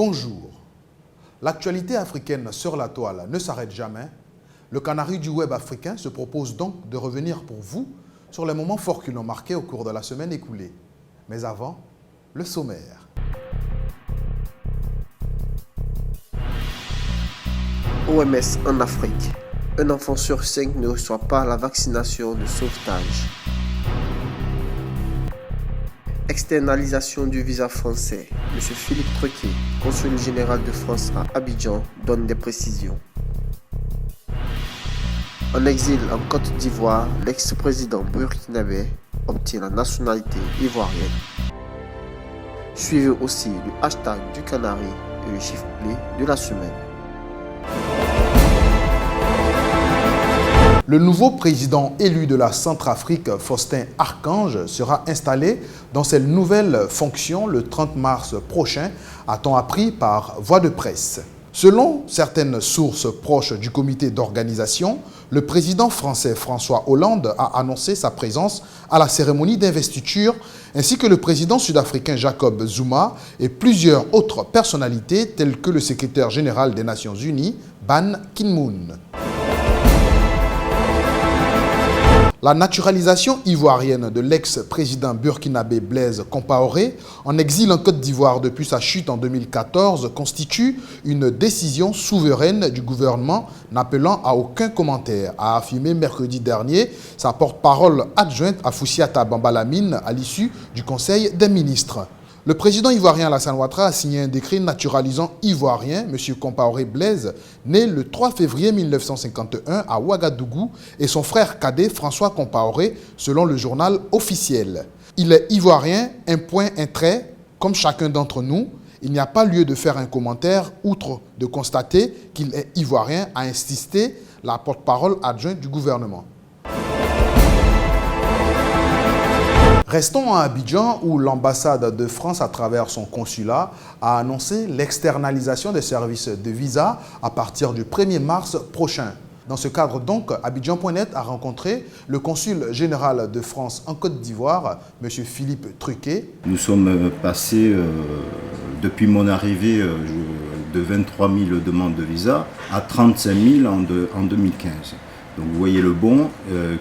Bonjour. L'actualité africaine sur la toile ne s'arrête jamais. Le Canari du web africain se propose donc de revenir pour vous sur les moments forts qui l'ont marqué au cours de la semaine écoulée. Mais avant, le sommaire. OMS en Afrique. Un enfant sur 5 ne reçoit pas la vaccination de sauvetage. Externalisation du visa français. M. Philippe Truquet, consul général de France à Abidjan, donne des précisions. En exil en Côte d'Ivoire, l'ex-président burkinabé obtient la nationalité ivoirienne. Suivez aussi le hashtag du Canari et le chiffre clé de la semaine. Le nouveau président élu de la Centrafrique, Faustin Archange, sera installé dans ses nouvelles fonctions le 30 mars prochain, a-t-on appris par voie de presse. Selon certaines sources proches du comité d'organisation, le président français François Hollande a annoncé sa présence à la cérémonie d'investiture, ainsi que le président sud-africain Jacob Zuma et plusieurs autres personnalités telles que le secrétaire général des Nations Unies, Ban Ki-moon. La naturalisation ivoirienne de l'ex-président burkinabé Blaise Compaoré, en exil en Côte d'Ivoire depuis sa chute en 2014, constitue une décision souveraine du gouvernement n'appelant à aucun commentaire, a affirmé mercredi dernier sa porte-parole adjointe Afoussiata Bambalamine à l'issue du Conseil des ministres. Le président ivoirien Alassane Ouattara a signé un décret naturalisant ivoirien M. Compaoré Blaise, né le 3 février 1951 à Ouagadougou, et son frère cadet François Compaoré, selon le journal officiel. Il est ivoirien, un point, un trait, comme chacun d'entre nous. Il n'y a pas lieu de faire un commentaire, outre de constater qu'il est ivoirien, a insisté la porte-parole adjointe du gouvernement. Restons à Abidjan où l'ambassade de France, à travers son consulat, a annoncé l'externalisation des services de visa à partir du 1er mars prochain. Dans ce cadre donc, Abidjan.net a rencontré le consul général de France en Côte d'Ivoire, M. Philippe Truquet. Nous sommes passés, depuis mon arrivée, de 23 000 demandes de visa à 35 000 en 2015. Donc vous voyez le bond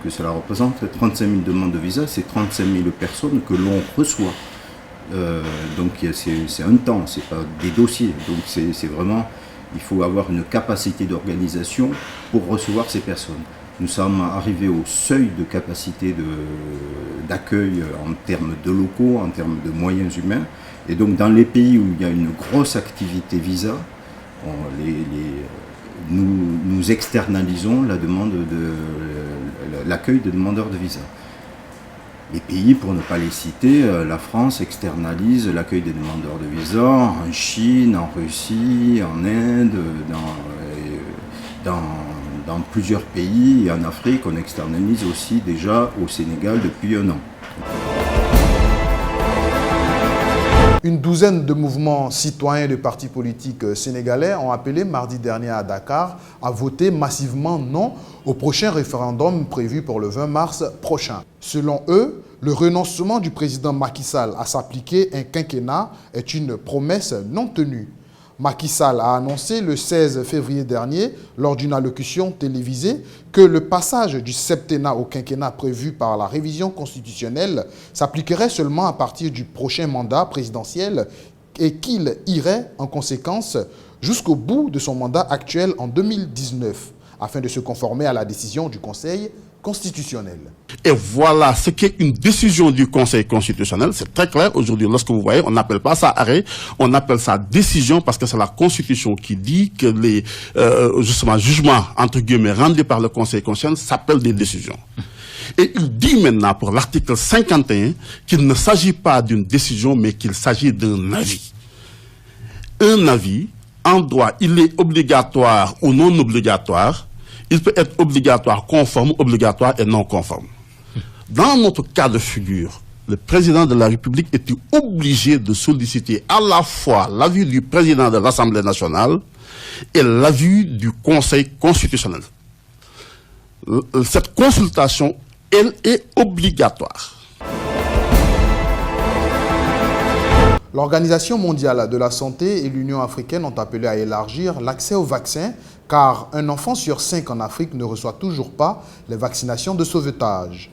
que cela représente, 35 000 demandes de visa, c'est 35 000 personnes que l'on reçoit. Donc c'est un temps, c'est pas des dossiers. Donc c'est vraiment, il faut avoir une capacité d'organisation pour recevoir ces personnes. Nous sommes arrivés au seuil de capacité d'accueil en termes de locaux, en termes de moyens humains. Et donc dans les pays où il y a une grosse activité visa, nous externalisons l'accueil de demandeurs de visa. Les pays, pour ne pas les citer, la France externalise l'accueil des demandeurs de visa en Chine, en Russie, en Inde, dans plusieurs pays. Et en Afrique, on externalise aussi déjà au Sénégal depuis un an. Une douzaine de mouvements citoyens et de partis politiques sénégalais ont appelé mardi dernier à Dakar à voter massivement non au prochain référendum prévu pour le 20 mars prochain. Selon eux, le renoncement du président Macky Sall à s'appliquer un quinquennat est une promesse non tenue. Macky Sall a annoncé le 16 février dernier, lors d'une allocution télévisée, que le passage du septennat au quinquennat prévu par la révision constitutionnelle s'appliquerait seulement à partir du prochain mandat présidentiel et qu'il irait en conséquence jusqu'au bout de son mandat actuel en 2019, afin de se conformer à la décision du Conseil constitutionnel. Et voilà ce qu'est une décision du Conseil constitutionnel. C'est très clair aujourd'hui. Lorsque vous voyez, on n'appelle pas ça arrêt, on appelle ça décision parce que c'est la Constitution qui dit que les justement jugements entre guillemets rendus par le Conseil constitutionnel s'appellent des décisions. Et il dit maintenant pour l'article 51 qu'il ne s'agit pas d'une décision mais qu'il s'agit d'un avis. Un avis, en droit, il est obligatoire ou non obligatoire. Il peut être obligatoire, conforme, obligatoire et non conforme. Dans notre cas de figure, le président de la République était obligé de solliciter à la fois l'avis du président de l'Assemblée nationale et l'avis du Conseil constitutionnel. Cette consultation, elle est obligatoire. L'Organisation mondiale de la santé et l'Union africaine ont appelé à élargir l'accès aux vaccins car un enfant sur 5 en Afrique ne reçoit toujours pas les vaccinations de sauvetage.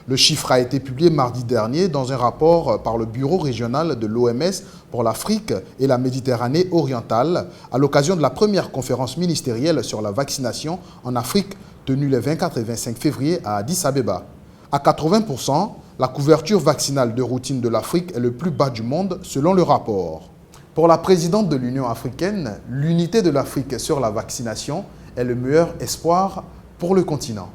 Le chiffre a été publié mardi dernier dans un rapport par le Bureau régional de l'OMS pour l'Afrique et la Méditerranée orientale à l'occasion de la première conférence ministérielle sur la vaccination en Afrique tenue les 24 et 25 février à Addis Abeba. À 80%, la couverture vaccinale de routine de l'Afrique est le plus bas du monde selon le rapport. Pour la présidente de l'Union africaine, l'unité de l'Afrique sur la vaccination est le meilleur espoir pour le continent.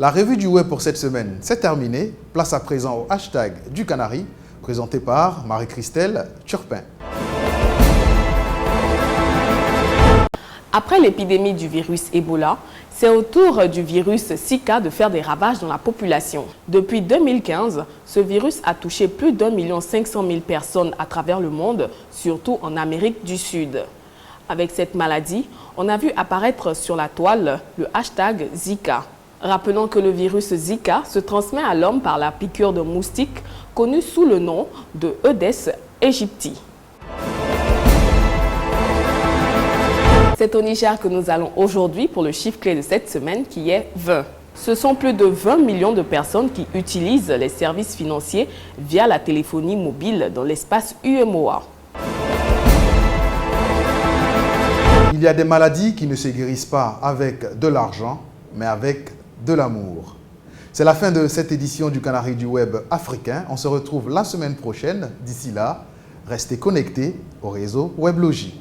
La revue du web pour cette semaine, c'est terminé. Place à présent au hashtag du Canari, présenté par Marie-Christelle Turpin. Après l'épidémie du virus Ebola, c'est au tour du virus Zika de faire des ravages dans la population. Depuis 2015, ce virus a touché plus d'1 500 000 personnes à travers le monde, surtout en Amérique du Sud. Avec cette maladie, on a vu apparaître sur la toile le hashtag Zika. Rappelons que le virus Zika se transmet à l'homme par la piqûre de moustique, connue sous le nom de Aedes aegypti. C'est au Niger que nous allons aujourd'hui pour le chiffre clé de cette semaine qui est 20. Ce sont plus de 20 millions de personnes qui utilisent les services financiers via la téléphonie mobile dans l'espace UEMOA. Il y a des maladies qui ne se guérissent pas avec de l'argent, mais avec de l'amour. C'est la fin de cette édition du Canari du Web africain. On se retrouve la semaine prochaine. D'ici là, restez connectés au réseau Weblogie.